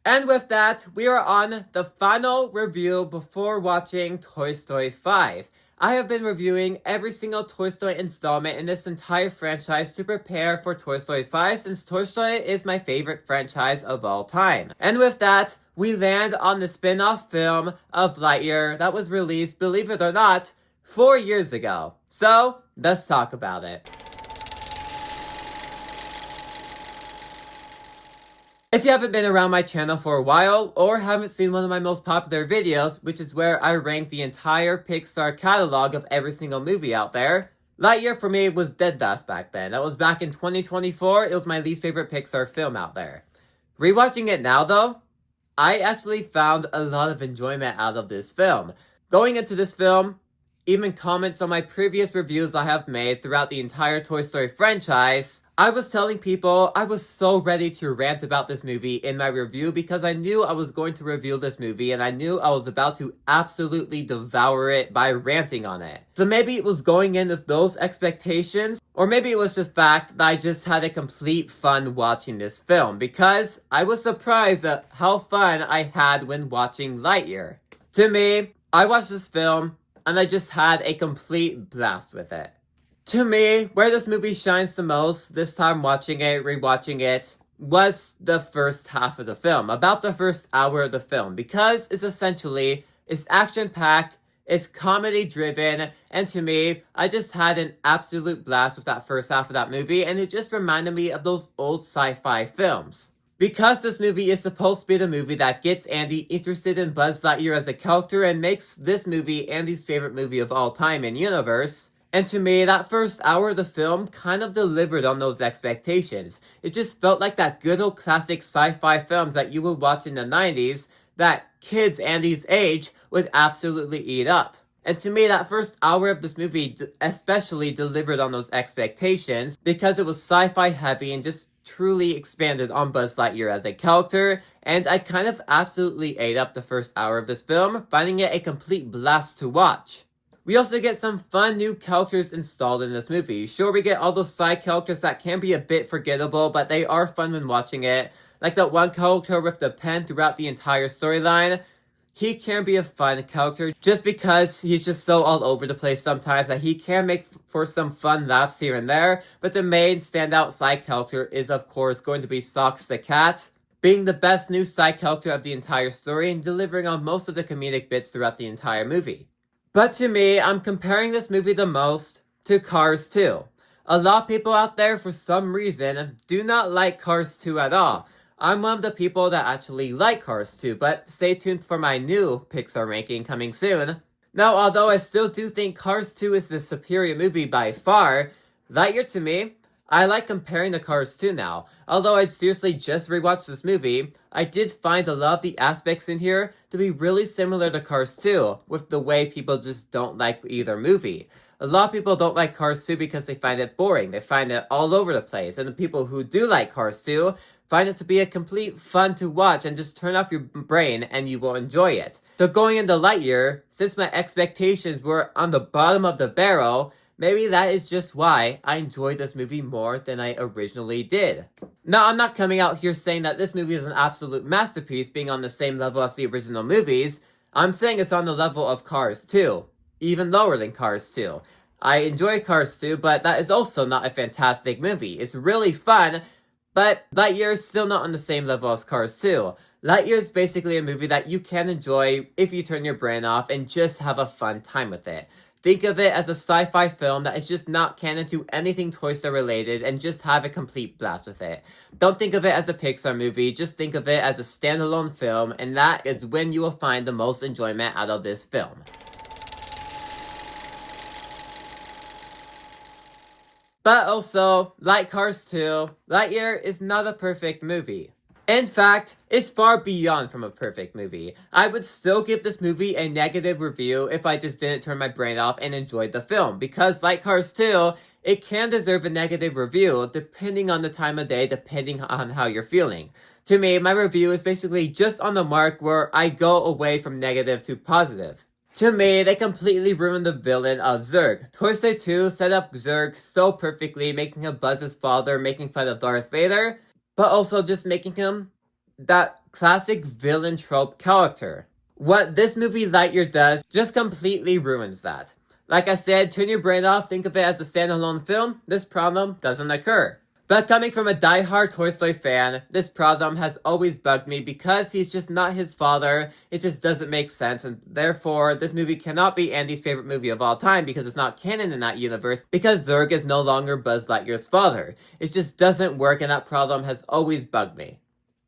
And with that, we are on the final review before watching Toy Story 5. I have been reviewing every single Toy Story installment in this entire franchise to prepare for Toy Story 5 since Toy Story is my favorite franchise of all time. And with that, we land on the spin-off film of Lightyear that was released, believe it or not, 4 years ago. So, let's talk about it. If you haven't been around my channel for a while, or haven't seen one of my most popular videos, which is where I rank the entire Pixar catalog of every single movie out there, Lightyear for me was dead last back then. That was back in 2024, it was my least favorite Pixar film out there. Rewatching it now though, I actually found a lot of enjoyment out of this film. Going into this film, even comments on my previous reviews I have made throughout the entire Toy Story franchise, I was telling people I was so ready to rant about this movie in my review because I knew I was going to review this movie and I knew I was about to absolutely devour it by ranting on it. So maybe it was going in with those expectations, or maybe it was just the fact that I just had a complete fun watching this film because I was surprised at how fun I had when watching Lightyear. To me, I watched this film and I just had a complete blast with it. To me, where this movie shines the most, this time watching it, rewatching it, was the first half of the film, about the first hour of the film, because it's action-packed, it's comedy-driven, and to me, I just had an absolute blast with that first half of that movie, and it just reminded me of those old sci-fi films. Because this movie is supposed to be the movie that gets Andy interested in Buzz Lightyear as a character and makes this movie Andy's favorite movie of all time in universe, and to me, that first hour of the film kind of delivered on those expectations. It just felt like that good old classic sci-fi films that you would watch in the 90s that kids Andy's age would absolutely eat up. And to me, that first hour of this movie especially delivered on those expectations because it was sci-fi heavy and just truly expanded on Buzz Lightyear as a character, and I kind of absolutely ate up the first hour of this film, finding it a complete blast to watch. We also get some fun new characters installed in this movie. Sure, we get all those side characters that can be a bit forgettable, but they are fun when watching it. Like that one character with the pen throughout the entire storyline. He can be a fun character just because he's just so all over the place sometimes that he can make for some fun laughs here and there. But the main standout side character is of course going to be Socks the cat, being the best new side character of the entire story and delivering on most of the comedic bits throughout the entire movie. But to me, I'm comparing this movie the most to Cars 2. A lot of people out there, for some reason, do not like Cars 2 at all. I'm one of the people that actually like Cars 2, but stay tuned for my new Pixar ranking coming soon. Now, although I still do think Cars 2 is the superior movie by far, Lightyear to me, I like comparing to Cars 2 now. Although I seriously just rewatched this movie, I did find a lot of the aspects in here to be really similar to Cars 2, with the way people just don't like either movie. A lot of people don't like Cars 2 because they find it boring, they find it all over the place, and the people who do like Cars 2 find it to be a complete fun to watch and just turn off your brain and you will enjoy it. So going into Lightyear, since my expectations were on the bottom of the barrel, maybe that is just why I enjoyed this movie more than I originally did. Now, I'm not coming out here saying that this movie is an absolute masterpiece being on the same level as the original movies. I'm saying it's on the level of Cars 2, even lower than Cars 2. I enjoy Cars 2, but that is also not a fantastic movie. It's really fun, but Lightyear is still not on the same level as Cars 2. Lightyear is basically a movie that you can enjoy if you turn your brain off and just have a fun time with it. Think of it as a sci-fi film that is just not canon to anything Toy Story related and just have a complete blast with it. Don't think of it as a Pixar movie, just think of it as a standalone film, and that is when you will find the most enjoyment out of this film. But also, like Cars 2, Lightyear is not a perfect movie. In fact, it's far beyond from a perfect movie. I would still give this movie a negative review if I just didn't turn my brain off and enjoyed the film, because like Cars 2, it can deserve a negative review depending on the time of day, depending on how you're feeling. To me, my review is basically just on the mark where I go away from negative to positive. To me, they completely ruined the villain of Zurg. Toy Story 2 set up Zurg so perfectly, making him Buzz's father, making fun of Darth Vader, but also just making him that classic villain trope character. What this movie Lightyear does just completely ruins that. Like I said, turn your brain off, think of it as a standalone film, this problem doesn't occur. But coming from a die-hard Toy Story fan, this problem has always bugged me because he's just not his father, it just doesn't make sense, and therefore this movie cannot be Andy's favorite movie of all time because it's not canon in that universe, because Zurg is no longer Buzz Lightyear's father. It just doesn't work, and that problem has always bugged me.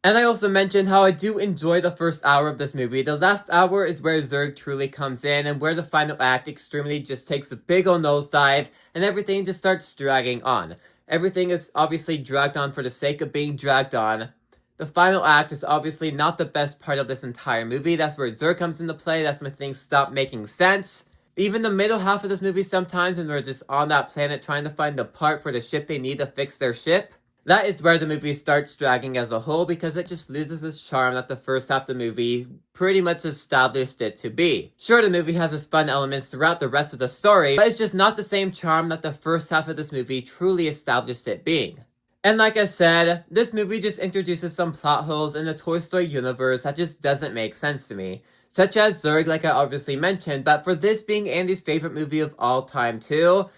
And I also mentioned how I do enjoy the first hour of this movie. The last hour is where Zurg truly comes in, and where the final act extremely just takes a big ol' nosedive, and everything just starts dragging on. Everything is obviously dragged on for the sake of being dragged on. The final act is obviously not the best part of this entire movie. That's where Zurg comes into play. That's when things stop making sense. Even the middle half of this movie sometimes, when we're just on that planet trying to find the part for the ship they need to fix their ship, that is where the movie starts dragging as a whole, because it just loses its charm that the first half of the movie pretty much established it to be. Sure, the movie has its fun elements throughout the rest of the story, but it's just not the same charm that the first half of this movie truly established it being. And like I said, this movie just introduces some plot holes in the Toy Story universe that just doesn't make sense to me. Such as Zurg, like I obviously mentioned, but for this being Andy's favorite movie of all time too,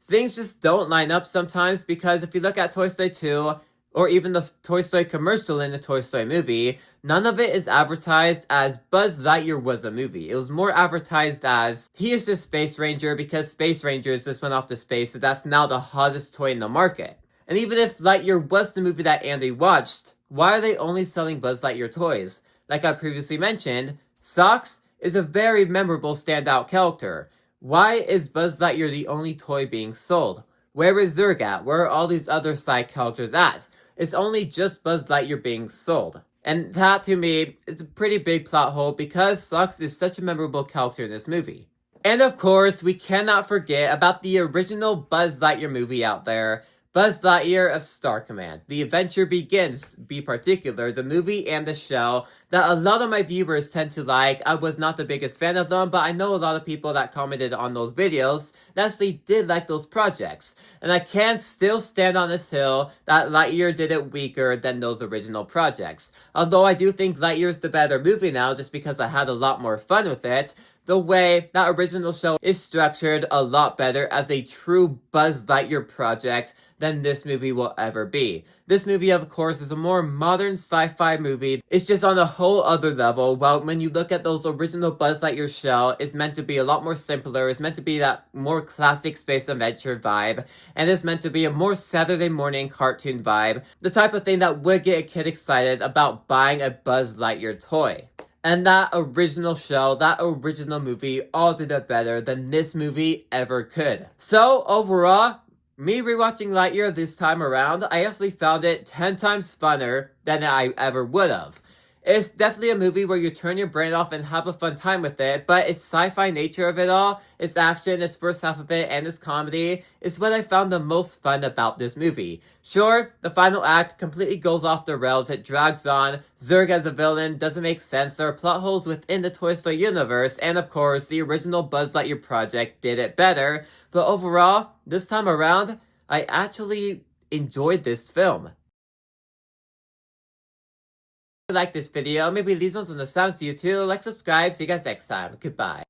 things just don't line up sometimes, because if you look at Toy Story 2, or even the Toy Story commercial in the Toy Story movie, none of it is advertised as Buzz Lightyear was a movie. It was more advertised as, he is the Space Ranger because Space Rangers just went off to space, so that's now the hottest toy in the market. And even if Lightyear was the movie that Andy watched, why are they only selling Buzz Lightyear toys? Like I previously mentioned, Socks is a very memorable standout character. Why is Buzz Lightyear the only toy being sold? Where is Zurg at? Where are all these other side characters at? It's only just Buzz Lightyear being sold. And that, to me, is a pretty big plot hole because Socks is such a memorable character in this movie. And of course, we cannot forget about the original Buzz Lightyear movie out there, Buzz Lightyear of Star Command. The Adventure Begins, be particular, the movie and the show that a lot of my viewers tend to like. I was not the biggest fan of them, but I know a lot of people that commented on those videos that actually did like those projects. And I can still stand on this hill that Lightyear did it weaker than those original projects. Although I do think Lightyear is the better movie now just because I had a lot more fun with it. The way that original show is structured a lot better as a true Buzz Lightyear project than this movie will ever be. This movie, of course, is a more modern sci-fi movie. It's just on a whole other level, while when you look at those original Buzz Lightyear show, it's meant to be a lot more simpler, it's meant to be that more classic space adventure vibe, and it's meant to be a more Saturday morning cartoon vibe, the type of thing that would get a kid excited about buying a Buzz Lightyear toy. And that original show, that original movie, all did it better than this movie ever could. So, overall, me rewatching Lightyear this time around, I actually found it 10 times funner than I ever would have. It's definitely a movie where you turn your brain off and have a fun time with it, but its sci-fi nature of it all, its action, its first half of it, and its comedy is what I found the most fun about this movie. Sure, the final act completely goes off the rails, it drags on, Zurg as a villain doesn't make sense, there are plot holes within the Toy Story universe, and of course, the original Buzz Lightyear project did it better, but overall, this time around, I actually enjoyed this film. If you like this video, maybe leave ones on the thumbs to you too, like, subscribe, see you guys next time, goodbye.